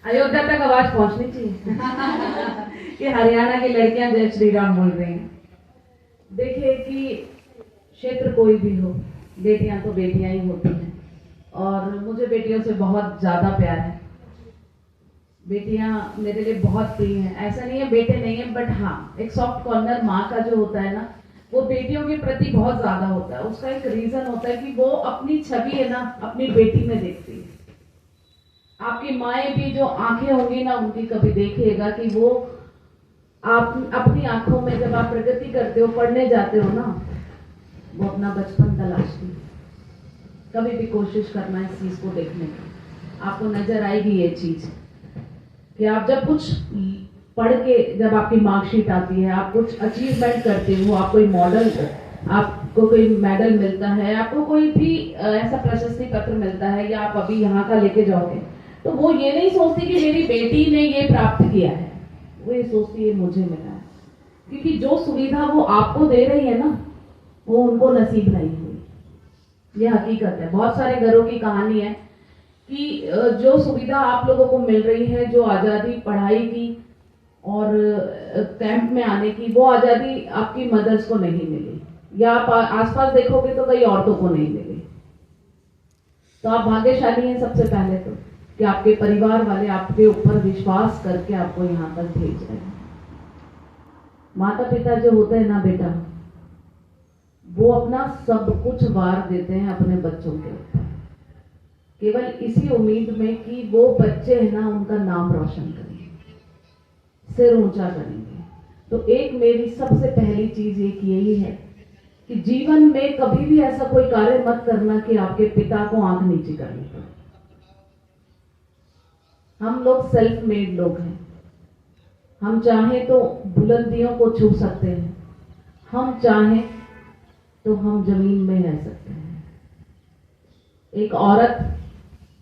अयोध्या तक आवाज पहुंचनी चाहिए कि हरियाणा की लड़कियां जय श्री राम बोल रही हैं। देखिए कि क्षेत्र कोई भी हो, बेटियां तो बेटियां ही होती हैं और मुझे बेटियों से बहुत ज्यादा प्यार है। बेटियां मेरे लिए बहुत प्रिय हैं। ऐसा नहीं है बेटे नहीं है, बट हाँ, एक सॉफ्ट कॉर्नर माँ का जो होता है ना, वो बेटियों के प्रति बहुत ज्यादा होता है। उसका एक रीजन होता है कि वो अपनी छवि है ना अपनी बेटी में देखती है। आपकी माएँ भी जो आंखें होंगी ना, उनकी कभी देखिएगा कि वो आप अपनी आंखों में जब आप प्रगति करते हो, पढ़ने जाते हो ना, वो अपना बचपन तलाशती है। कभी भी कोशिश करना इस चीज को देखने की, आपको नजर आएगी ये चीज कि आप जब कुछ पढ़ के, जब आपकी मार्कशीट आती है, आप कुछ अचीवमेंट करते हो, आप कोई मॉडल, आपको कोई मेडल मिलता है, आपको कोई भी ऐसा प्रशस्ति पत्र मिलता है या आप अभी यहाँ का लेके जाओगे, तो वो ये नहीं सोचती कि मेरी बेटी ने ये प्राप्त किया है, वो ये सोचती है मुझे मिला है। क्योंकि जो सुविधा वो आपको दे रही है ना, वो उनको नसीब नहीं हुई। ये हकीकत है। बहुत सारे घरों की कहानी है कि जो सुविधा आप लोगों को मिल रही है, जो आजादी पढ़ाई की और कैंप में आने की, वो आजादी आपकी मदर्स को नहीं मिली, या आप आसपास देखोगे तो कई औरतों को नहीं मिली। तो आप भाग्यशाली हैं सबसे पहले तो कि आपके परिवार वाले आपके ऊपर विश्वास करके आपको यहाँ तक भेज रहे हैं। माता पिता जो होते हैं ना बेटा, वो अपना सब कुछ वार देते हैं अपने बच्चों के ऊपर, केवल इसी उम्मीद में कि वो बच्चे है ना उनका नाम रोशन करेंगे, सिर ऊंचा करेंगे। तो एक मेरी सबसे पहली चीज एक यही है कि जीवन में कभी भी ऐसा कोई कार्य मत करना कि आपके पिता को आंख नीची करनी पड़े। हम लोग सेल्फ मेड लोग हैं। हम चाहें तो बुलंदियों को छू सकते हैं, हम चाहें तो हम जमीन में रह सकते हैं। एक औरत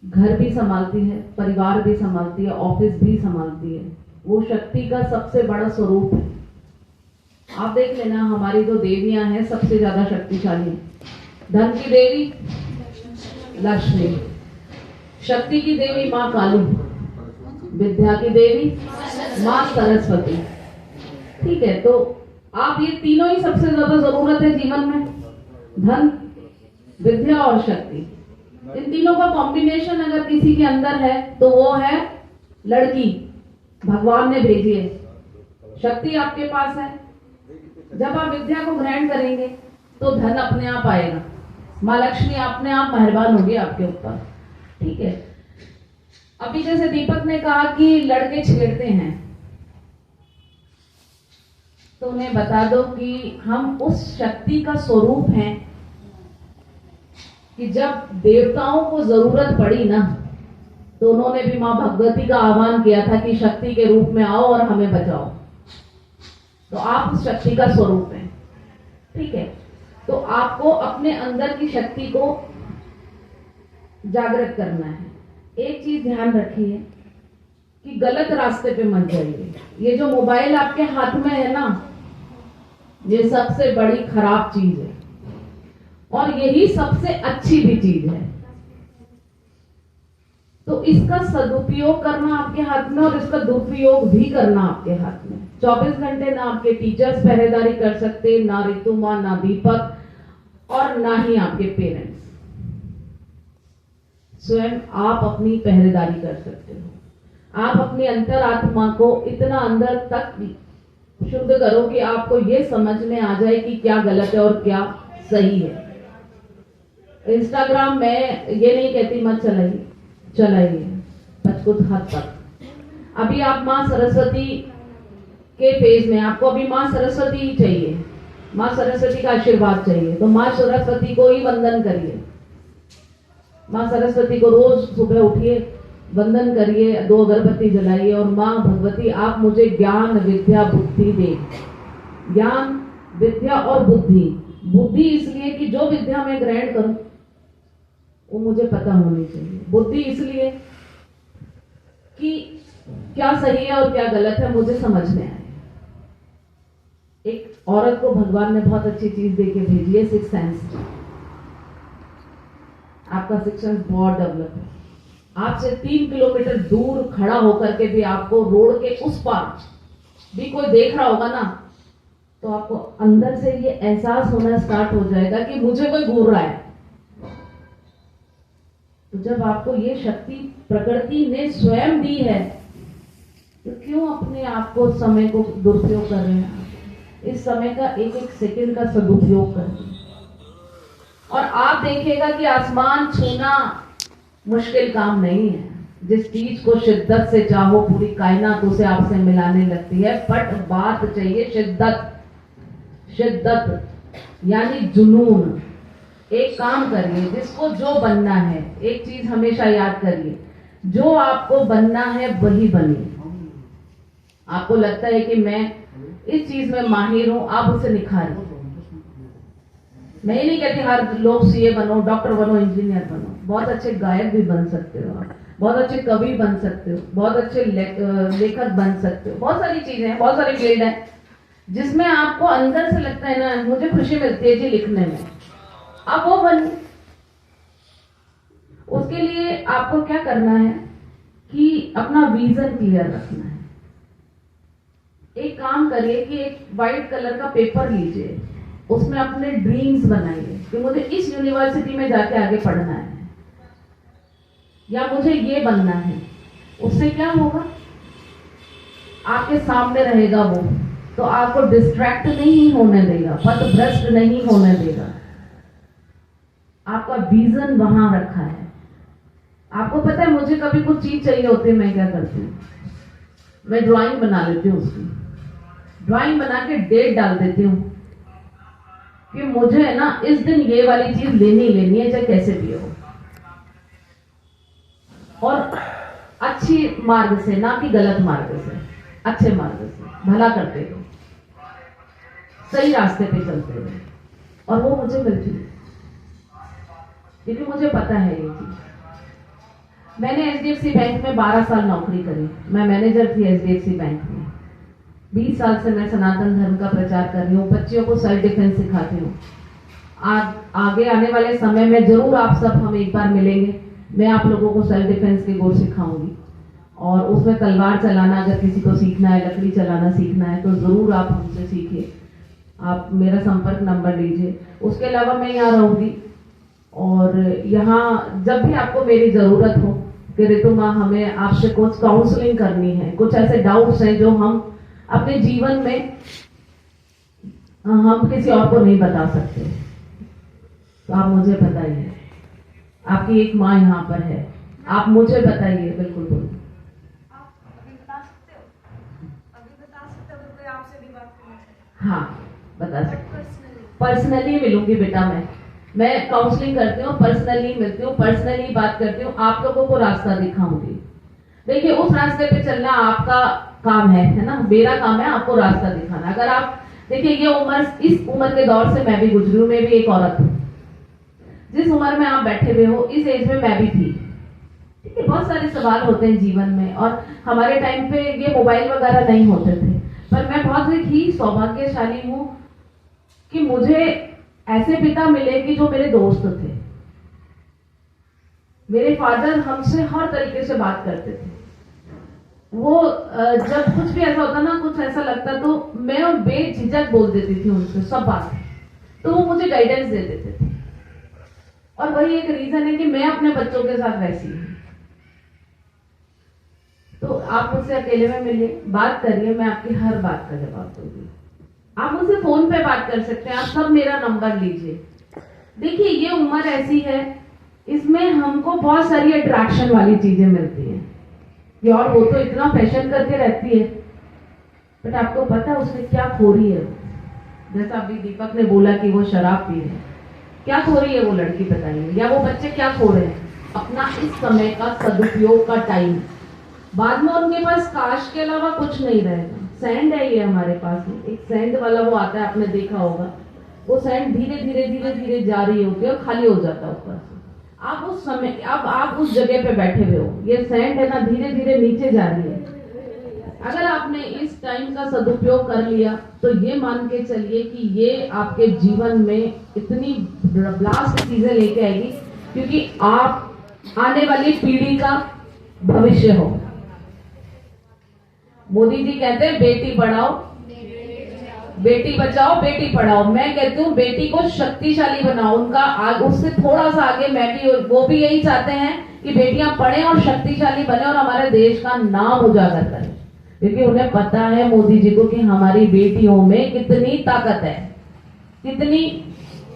घर भी संभालती है, परिवार भी संभालती है, ऑफिस भी संभालती है। वो शक्ति का सबसे बड़ा स्वरूप है। आप देख लेना, हमारी जो देवियां हैं सबसे ज्यादा शक्तिशाली हैं। धन की देवी लक्ष्मी, शक्ति की देवी माँ काली, विद्या की देवी माँ सरस्वती। ठीक है, तो आप ये तीनों ही सबसे ज्यादा जरूरत है जीवन में, धन, विद्या और शक्ति। इन तीनों का कॉम्बिनेशन अगर किसी के अंदर है तो वो है लड़की, भगवान ने भेजी है। शक्ति आपके पास है, जब आप विद्या को ग्रहण करेंगे तो धन अपने आप आएगा, माँ लक्ष्मी अपने आप मेहरबान होगी आपके ऊपर। ठीक है, अभी जैसे दीपक ने कहा कि लड़के छेड़ते हैं, तो उन्हें बता दो कि हम उस शक्ति का स्वरूप हैं कि जब देवताओं को जरूरत पड़ी ना, तो उन्होंने भी मां भगवती का आह्वान किया था कि शक्ति के रूप में आओ और हमें बचाओ। तो आप उस शक्ति का स्वरूप हैं। ठीक है, तो आपको अपने अंदर की शक्ति को जागृत करना है। एक चीज ध्यान रखिए कि गलत रास्ते पे मत जाइए। ये जो मोबाइल आपके हाथ में है ना, ये सबसे बड़ी खराब चीज है और यही सबसे अच्छी भी चीज है। तो इसका सदुपयोग करना आपके हाथ में और इसका दुरुपयोग भी करना आपके हाथ में। 24 घंटे ना आपके टीचर्स पहरेदारी कर सकते, ना ऋतु माँ, ना दीपक, और ना ही आपके पेरेंट्स। स्वयं आप अपनी पहरेदारी कर सकते हो। आप अपनी अंतरात्मा को इतना अंदर तक शुद्ध करो कि आपको ये समझ में आ जाए कि क्या गलत है और क्या सही है। इंस्टाग्राम में ये नहीं कहती मत चलाइए कुछ हद तक। अभी आप माँ सरस्वती के फेज में, आपको अभी माँ सरस्वती ही चाहिए, माँ सरस्वती का आशीर्वाद चाहिए, तो माँ सरस्वती को ही वंदन करिए। माँ सरस्वती को रोज सुबह उठिए, वंदन करिए, 2 अगरबत्ती जलाइए और माँ भगवती आप मुझे ज्ञान विद्या बुद्धि दे। ज्ञान विद्या और बुद्धि, बुद्धि इसलिए कि जो विद्या मैं ग्रहण करूं वो मुझे पता होनी चाहिए। बुद्धि इसलिए कि क्या सही है और क्या गलत है मुझे समझ में आए। एक औरत को भगवान ने बहुत अच्छी चीज देके भेजी है, 6th सेंस। आपका 6th सेंस बहुत डेवलप है। आपसे 3 किलोमीटर दूर खड़ा होकर के भी आपको रोड के उस पार भी कोई देख रहा होगा ना, तो आपको अंदर से ये एहसास होना स्टार्ट हो जाएगा कि मुझे कोई घूर रहा है। तो जब आपको ये शक्ति प्रकृति ने स्वयं दी है, तो क्यों अपने आप को समय को दुरुपयोग कर रहे हैं? इस समय का एक एक सेकंड का सदुपयोग करें और आप देखिएगा कि आसमान छूना मुश्किल काम नहीं है। जिस चीज को शिद्दत से चाहो पूरी कायनात उसे आपसे मिलाने लगती है, बट बात चाहिए शिद्दत। शिद्दत यानी जुनून। एक काम करिए, जिसको जो बनना है, एक चीज हमेशा याद करिए, जो आपको बनना है वही बनिए। आपको लगता है कि मैं इस चीज में माहिर हूं, आप उसे निखारिए। मैं ये नहीं कहती हर लोग सीए बनो, डॉक्टर बनो, इंजीनियर बनो। बहुत अच्छे गायक भी बन सकते हो आप, बहुत अच्छे कवि बन सकते हो, बहुत अच्छे लेखक बन सकते हो। बहुत सारी चीजें हैं, बहुत सारी फील्ड है जिसमें आपको अंदर से लगता है ना मुझे खुशी मिलती है जी लिखने में, आप वो बनिए। उसके लिए आपको क्या करना है कि अपना विजन क्लियर रखना है। एक काम करिए कि एक व्हाइट कलर का पेपर लीजिए, उसमें अपने ड्रीम्स बनाइए कि मुझे इस यूनिवर्सिटी में जाके आगे पढ़ना है या मुझे ये बनना है। उससे क्या होगा, आपके सामने रहेगा वो, तो आपको डिस्ट्रैक्ट नहीं होने देगा, पथभ्रष्ट नहीं होने देगा। आपका विजन वहां रखा है। आपको पता है मुझे कभी कुछ चीज चाहिए होती है, मैं क्या करती हूँ, मैं ड्राइंग बना लेती हूँ। उसकी ड्राइंग बना के डेट डाल देती हूँ कि मुझे है ना इस दिन ये वाली चीज लेनी है, चाहे कैसे भी हो, और अच्छी मार्ग से, ना कि गलत मार्ग से, अच्छे मार्ग से, भला करते हुए, सही रास्ते पे चलते हुए। और वो मुझे मिलती है क्योंकि मुझे पता है ये चीज। मैंने एचडीएफसी बैंक में 12 साल नौकरी करी। मैं मैनेजर थी एचडीएफसी बैंक में। 20 साल से मैं सनातन धर्म का प्रचार कर रही हूँ, बच्चियों को सेल्फ डिफेंस सिखाती हूँ। आगे आने वाले समय में जरूर आप सब हम एक बार मिलेंगे, मैं आप लोगों को सेल्फ डिफेंस के गुर सिखाऊंगी। और उसमें तलवार चलाना अगर किसी को सीखना है, लकड़ी चलाना सीखना है, तो जरूर आप हमसे सीखिए। आप मेरा संपर्क नंबर लीजिए। उसके अलावा मैं यहाँ रहूंगी और यहाँ जब भी आपको मेरी जरूरत हो कि ऋतु माँ हमें आपसे कुछ काउंसलिंग करनी है, कुछ ऐसे डाउट्स हैं जो हम अपने जीवन में हम किसी और को नहीं बता सकते, तो आप मुझे बताइए। आपकी एक माँ यहाँ पर है, आप मुझे बताइए। बिल्कुल बोलिए। आप अभी बता सकते हो तो कोई आपसे भी बात करना चाहिए। हाँ बता सकते। पर्सनली मिलूंगी बेटा, मैं काउंसलिंग करती हूँ, पर्सनली मिलती हूँ, पर्सनली बात करती हूँ, आप लोगों को रास्ता दिखाऊंगी। देखिए उस रास्ते पे चलना आपका काम है ना, मेरा काम है आपको रास्ता दिखाना। अगर आप देखिए ये उम्र, इस उम्र के दौर से मैं भी गुजरी हूँ, मैं भी एक औरत हूँ। जिस उम्र में आप बैठे हुए हो इस एज में मैं भी थी। ठीक है, बहुत सारे सवाल होते हैं जीवन में, और हमारे टाइम पे ये मोबाइल वगैरह नहीं होते थे, पर मैं बहुत ही सौभाग्यशाली हूँ कि मुझे ऐसे पिता मिले कि जो मेरे दोस्त थे। मेरे फादर हमसे हर तरीके से बात करते थे। वो जब कुछ भी ऐसा होता ना, कुछ ऐसा लगता तो मैं बेझिझक बोल देती थी उनसे सब बात, तो वो मुझे गाइडेंस दे देते थे। और वही एक रीजन है कि मैं अपने बच्चों के साथ वैसी हूँ। तो आप मुझसे अकेले में मिलिए, बात करिए, मैं आपकी हर बात का जवाब दूंगी। आप मुझसे फोन पे बात कर सकते हैं, आप सब मेरा नंबर लीजिए। देखिए ये उम्र ऐसी है, इसमें हमको बहुत सारी अट्रैक्शन वाली चीजें मिलती हैं। ये और वो तो इतना फैशन करके रहती है, बट आपको पता है उसने क्या खोरी है। जैसा अभी दीपक ने बोला कि वो शराब पी है, क्या खो रही है वो लड़की बताइए, या वो बच्चे क्या खो रहे हैं? अपना इस समय का सदुपयोग का टाइम। बाद में उनके पास काश के अलावा कुछ नहीं रहेगा। सैंड है ये हमारे पास में, एक सैंड वाला वो आता है, आपने देखा होगा, वो सैंड धीरे धीरे धीरे धीरे जा रही होती है और खाली हो जाता है ऊपर से। आप उस समय, अब आप उस जगह पे बैठे हुए हो, ये सैंड है ना धीरे धीरे नीचे जा रही है। अगर आपने इस टाइम का सदुपयोग कर लिया तो ये मान के चलिए कि ये आपके जीवन में इतनी ब्लास्ट चीजें लेके आएगी, क्योंकि आप आने वाली पीढ़ी का भविष्य हो। मोदी जी कहते हैं बेटी पढ़ाओ बेटी बचाओ बेटी पढ़ाओ। मैं कहती हूँ बेटी को शक्तिशाली बनाओ। उनका उससे थोड़ा सा आगे मैं भी, वो भी यही चाहते हैं कि बेटियां पढ़ें और शक्तिशाली बने और हमारे देश का नाम उजागर करें, क्योंकि उन्हें पता है मोदी जी को कि हमारी बेटियों में कितनी ताकत है, कितनी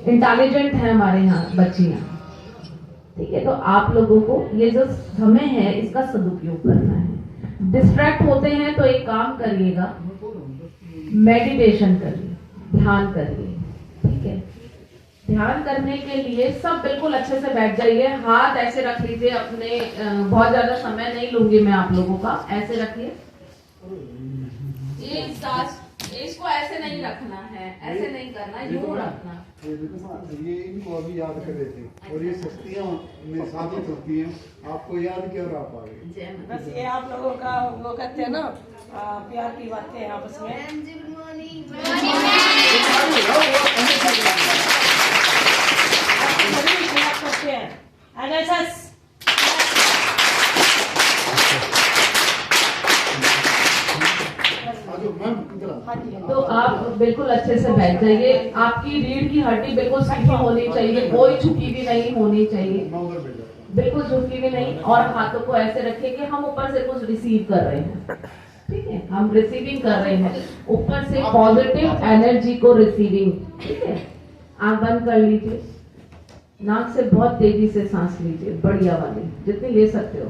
इंटेलिजेंट है हमारे यहाँ बच्चियां। ठीक है, तो आप लोगों को ये जो समय है इसका सदुपयोग करना है। डिस्ट्रैक्ट होते हैं तो एक काम करिएगा, मेडिटेशन करिए, ध्यान करिए। ठीक है, ध्यान करने के लिए सब बिल्कुल अच्छे से बैठ जाइए, हाथ ऐसे रख लीजिए अपने, बहुत ज्यादा समय नहीं लूंगी मैं आप लोगों का। ऐसे रखिए, ये सांस इसको ऐसे नहीं रखना है, ऐसे नहीं करना, यूं रखना। ये इनको अभी याद कर रहे थे और ये शक्तियाँ में साबित होती हैं। आपको याद किया और आप आ गए। बस ये आप लोगों का वो करते हैं ना, प्यार की बातें आपस में। करते हैं NSS। तो आप बिल्कुल अच्छे से बैठ जाइए। आपकी रीढ़ की हड्डी बिल्कुल सीधी होनी चाहिए, कोई झुकी भी नहीं होनी चाहिए, बिल्कुल झुकी भी नहीं। और हाथों को ऐसे रखिए कि हम ऊपर से कुछ रिसीव कर रहे हैं। ठीक है, हम रिसीविंग कर रहे हैं ऊपर से पॉजिटिव एनर्जी को रिसीविंग। ठीक है, आंख बंद कर लीजिए, नाक से बहुत तेजी से सांस लीजिए, बढ़िया वाली जितनी ले सकते हो।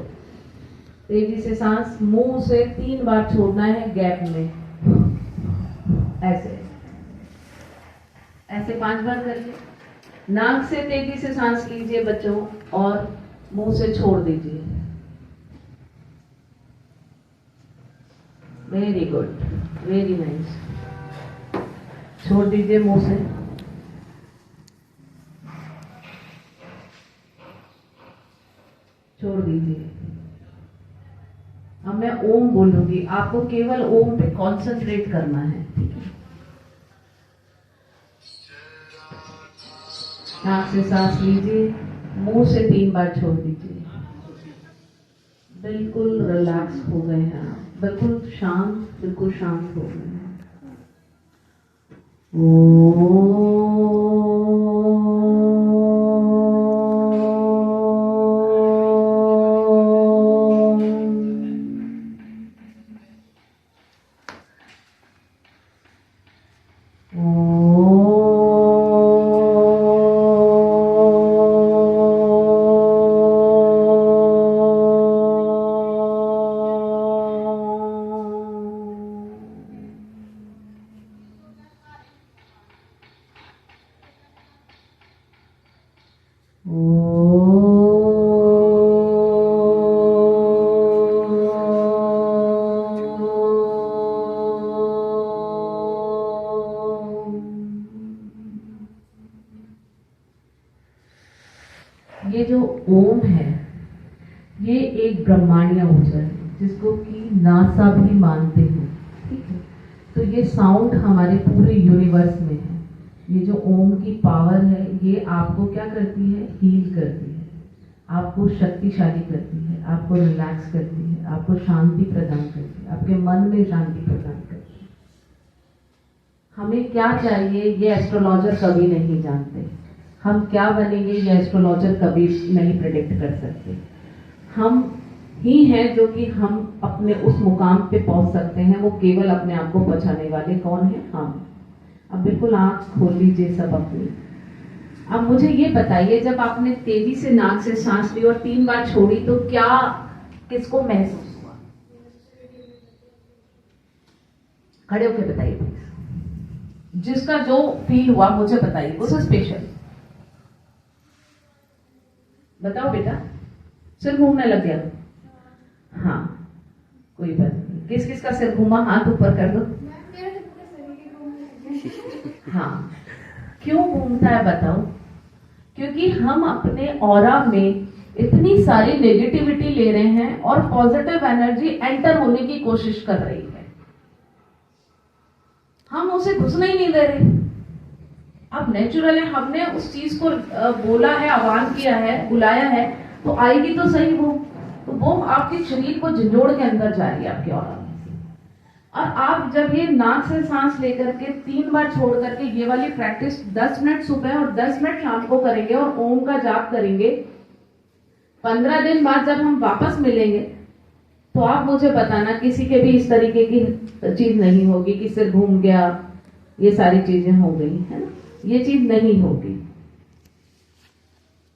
तेजी से सांस, मुंह से 3 बार छोड़ना है गैप में, ऐसे ऐसे 5 बार करिए। नाक से तेजी से सांस लीजिए बच्चों और मुंह से छोड़ दीजिए। Very good, very nice. छोड़ दीजिए मुंह से। छोड़ दीजिए। अब मैं ओम बोलूंगी, आपको केवल ओम पे कंसंट्रेट करना है। ठीक है, नाक से सांस लीजिए, मुंह से 3 बार छोड़ दीजिए। बिल्कुल रिलैक्स हो गए हैं आप, बिल्कुल शांत हो गए हैं। ये जो ओम है ये एक ब्रह्मांडीय ऊर्जा है जिसको कि नासा भी मानते हैं। ठीक है, तो ये साउंड हमारे पूरे यूनिवर्स में है। ये जो ओम की पावर है ये आपको क्या करती है, हील करती है, आपको शक्तिशाली करती है, आपको रिलैक्स करती है, आपको शांति प्रदान करती है, आपके मन में शांति प्रदान करती है। हमें क्या चाहिए ये एस्ट्रोलॉजर कभी नहीं जानते, हम क्या बनेंगे ये एस्ट्रोलॉजर कभी नहीं प्रेडिक्ट कर सकते। हम ही हैं जो कि हम अपने उस मुकाम पे पहुंच सकते हैं, वो केवल अपने आप को बचाने वाले कौन है, हम। अब बिल्कुल आंख खोल लीजिए सब अपनी। अब मुझे ये बताइए, जब आपने तेजी से नाक से सांस ली और 3 बार छोड़ी तो क्या किसको महसूस हुआ? खड़े होकर बताइए प्लीज, जिसका जो फील हुआ मुझे बताइए, वो स्पेशल बताओ बेटा। सिर घूमने लग गया? हाँ, कोई बात नहीं। किस किस का सिर घूमा, हाथ ऊपर कर दो। हाँ, क्यों घूमता है बताओ? क्योंकि हम अपने ऑरा में इतनी सारी नेगेटिविटी ले रहे हैं और पॉजिटिव एनर्जी एंटर होने की कोशिश कर रही है, हम उसे घुसने ही नहीं दे रहे। अब नेचुरल है, हमने उस चीज को बोला है, आह्वान किया है, बुलाया है, तो आएगी तो सही वो आपके शरीर को झंझोड़ के अंदर जा रही है आपके ऑरा में से। और आप जब ये नाक से सांस लेकर के 3 बार छोड़ करके ये वाली प्रैक्टिस 10 मिनट सुबह और 10 मिनट शाम को करेंगे और ओम का जाप करेंगे, 15 दिन बाद जब हम वापस मिलेंगे तो आप मुझे बताना किसी के भी इस तरीके की चीज नहीं होगी कि सिर घूम गया, ये सारी चीजें हो गई है ना, ये चीज नहीं होगी।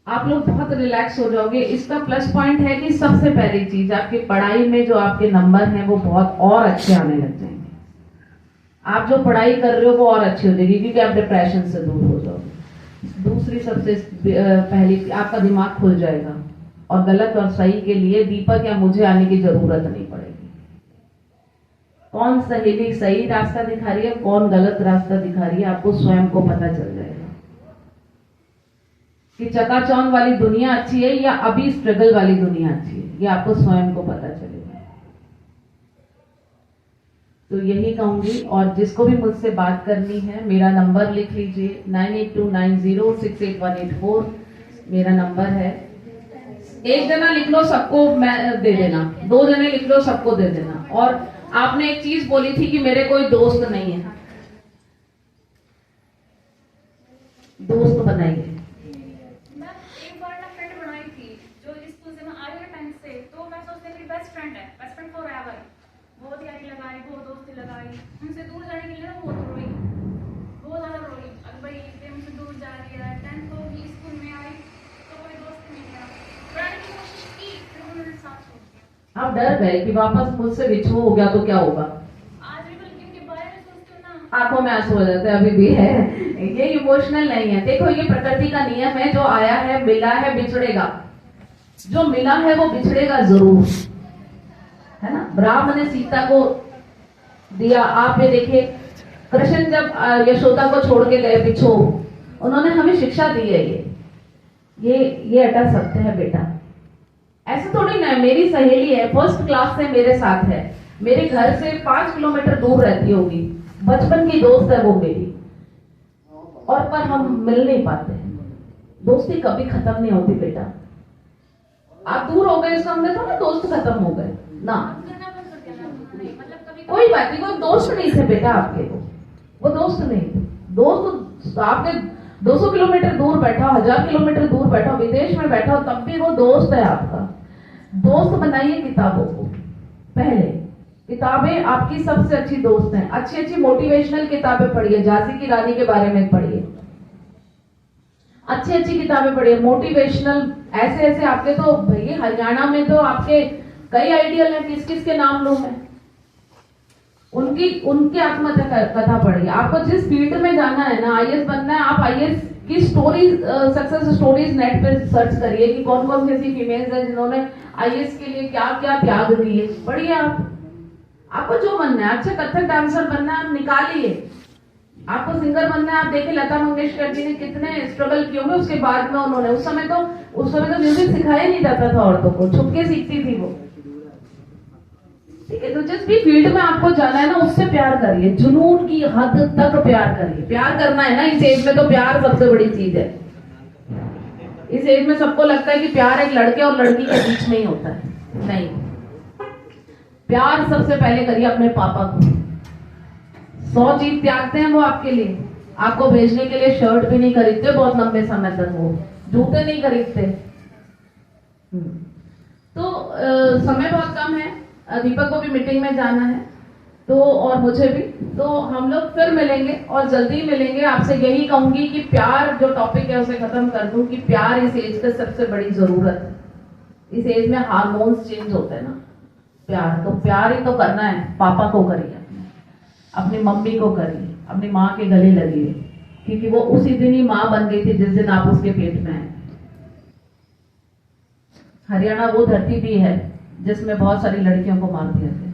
आप लोग बहुत रिलैक्स हो जाओगे। इसका प्लस पॉइंट है कि सबसे पहली चीज आपकी पढ़ाई में जो आपके नंबर हैं वो बहुत और अच्छे आने लग जाएंगे। आप जो पढ़ाई कर रहे हो वो और अच्छी हो जाएगी क्योंकि आप डिप्रेशन से दूर हो जाओगे। दूसरी सबसे पहली आपका दिमाग खुल जाएगा और गलत और सही के लिए दीपक या मुझे आने की जरूरत नहीं पड़ेगी। कौन सहेली सही रास्ता दिखा रही है, कौन गलत रास्ता दिखा रही है, आपको स्वयं को पता चल जाएगा कि चकाचौंध वाली दुनिया अच्छी है या अभी स्ट्रगल वाली दुनिया अच्छी है, ये आपको स्वयं को पता चलेगा। तो यही कहूंगी। और जिसको भी मुझसे बात करनी है मेरा नंबर लिख लीजिए 9829068184 मेरा नंबर है। एक जना लिख लो सबको मैं दे देना, 2 जने लिख लो सबको दे देना। और आपने एक चीज बोली थी कि मेरे कोई दोस्त नहीं है, दोस्त बनाइए। मैं एक बार ना फ्रेंड बनाई थी जो इस स्कूल से मैं आई हूँ 10th से, तो मैं सोचती थी मेरी बेस्ट फ्रेंड है, बेस्ट फ्रेंड फॉर एवर। बहुत यारी लगाई, बहुत दोस्ती लगाई, उनसे दूर जाने के लिए ना बहुत रोई, बहुत ज्यादा रोई। अब भाई ये मुझसे दूर जा रही है, 10th को भी स्कूल में आई तो कोई दोस्त नहीं मिला, बनाने की कोशिश की फिर उन्होंने साथ छोड़ दिया। आप डर गए कि वापस मुझसे बिछो हो गया तो क्या होगा। आज भी बल्कि उनके बारे में सोचती हूँ ना, आंखों में आंसू हो जाते हैं, अभी भी है। ये इमोशनल नहीं है। देखो ये प्रकृति का नियम है, जो आया है मिला है बिछड़ेगा, जो मिला है वो बिछड़ेगा जरूर, है ना। राम ने सीता को दिया, आप ये देखिए कृष्ण जब यशोदा को छोड़ के गए पीछो, उन्होंने हमें शिक्षा दी है ये अटल सत्य है बेटा। ऐसे थोड़ी ना मेरी सहेली है, 1st क्लास से मेरे साथ है, मेरे घर से 5 किलोमीटर दूर रहती होगी, बचपन की दोस्त है वो मेरी, और पर हम मिल नहीं पाते। दोस्ती कभी खत्म नहीं होती बेटा। आप दूर हो गए इसका मतलब थोड़ा दोस्त खत्म हो गए ना, करना बंद कर देना नहीं, मतलब कभी कोई बात नहीं। कोई दोस्त नहीं थे बेटा आपके, वो दोस्त नहीं थे। दोस्त आपके 200 किलोमीटर दूर बैठा हो, 1000 किलोमीटर दूर बैठा हो, विदेश में बैठा हो, तब भी वो दोस्त है आपका। दोस्त बनाइए किताबों को पहले। किताबें आपकी सबसे अच्छी दोस्त हैं। अच्छी अच्छी मोटिवेशनल किताबें पढ़िए, झांसी की रानी के बारे में पढ़िए, अच्छी अच्छी किताबें पढ़िए मोटिवेशनल। ऐसे ऐसे आपके तो भैया हरियाणा में तो आपके कई आइडियल हैं, किस किस के नाम लूं मैं, उनकी आत्महत्या कथा पढ़िए। आपको जिस फील्ड में जाना है ना, आईएएस बनना है, आप आईएएस की स्टोरीज, सक्सेस स्टोरीज नेट पे सर्च करिए कि कौन कौन सी ऐसी फीमेल्स हैं जिन्होंने आईएएस के लिए क्या क्या त्याग दिए। पढ़िए आपको जो बनना है, अच्छा कथक डांसर बनना है आप निकालिए, आपको सिंगर बनना है आप देखिए लता मंगेशकर जी ने कितने स्ट्रगल किए होंगे। उसके बाद में उन्होंने उस समय तो म्यूजिक सिखाया नहीं जाता था औरतों को, छुपके सीखती थी वो, ठीक है। तो जिस भी फील्ड में आपको जाना है ना, उससे प्यार करिए, जुनून की हद तक प्यार करिए। प्यार करना है ना इस एज में, तो प्यार सबसे बड़ी चीज है। इस एज में सबको लगता है कि प्यार एक लड़के और लड़की के बीच में ही होता है, नहीं। प्यार सबसे पहले करिए अपने पापा को। 100 चीज त्यागते हैं वो आपके लिए, आपको भेजने के लिए शर्ट भी नहीं खरीदते बहुत लंबे समय तक, वो जूते नहीं खरीदते। तो समय बहुत कम है, दीपक को भी मीटिंग में जाना है तो, और मुझे भी, तो हम लोग फिर मिलेंगे और जल्दी मिलेंगे। आपसे यही कहूंगी कि प्यार जो टॉपिक है उसे खत्म कर दूं कि प्यार इस एज पे सबसे बड़ी जरूरत है। इस एज में हार्मोन्स चेंज होते हैं ना, प्यार तो प्यार ही तो करना है। पापा को करिए, अपनी मम्मी को करिए, अपनी माँ के गले लगिए, क्योंकि वो उसी दिन ही माँ बन गई थी जिस दिन आप उसके पेट में आए। हरियाणा वो धरती भी है जिसमें बहुत सारी लड़कियों को मार दिया गया।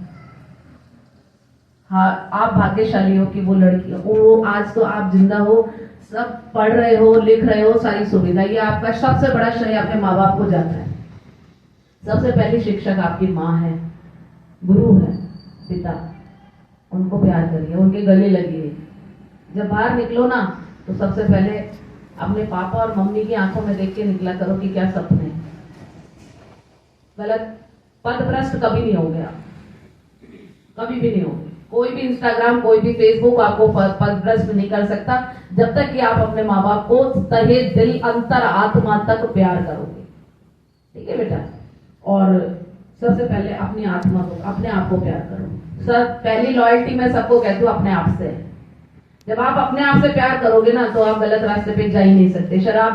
हाँ, आप भाग्यशाली हो कि वो लड़की, वो आज तो आप जिंदा हो, सब पढ़ रहे हो, लिख रहे हो, सारी सुविधा। ये आपका सबसे बड़ा श्रेय आपके माँ बाप को जाता है। सबसे पहली शिक्षक आपकी माँ है, गुरु है, पिता। उनको प्यार करिए, उनके गले लगिए। जब बाहर निकलो ना तो सबसे पहले अपने पापा और मम्मी की आंखों में देख के निकला करो कि क्या सपने, गलत पथभ्रष्ट कभी नहीं हो गया, कभी भी नहीं होगी। कोई भी इंस्टाग्राम, कोई भी फेसबुक आपको पथभ्रष्ट नहीं कर सकता जब तक कि आप अपने माँ बाप को तहे दिल अंतर आत्मा तक प्यार करोगे। ठीक है बेटा? और सबसे पहले अपनी आत्मा को, अपने आप को प्यार करो। सब पहली लॉयल्टी मैं सबको कहती हूँ अपने आप से। जब आप अपने आप से प्यार करोगे ना तो आप गलत रास्ते पे जा ही नहीं सकते। शराब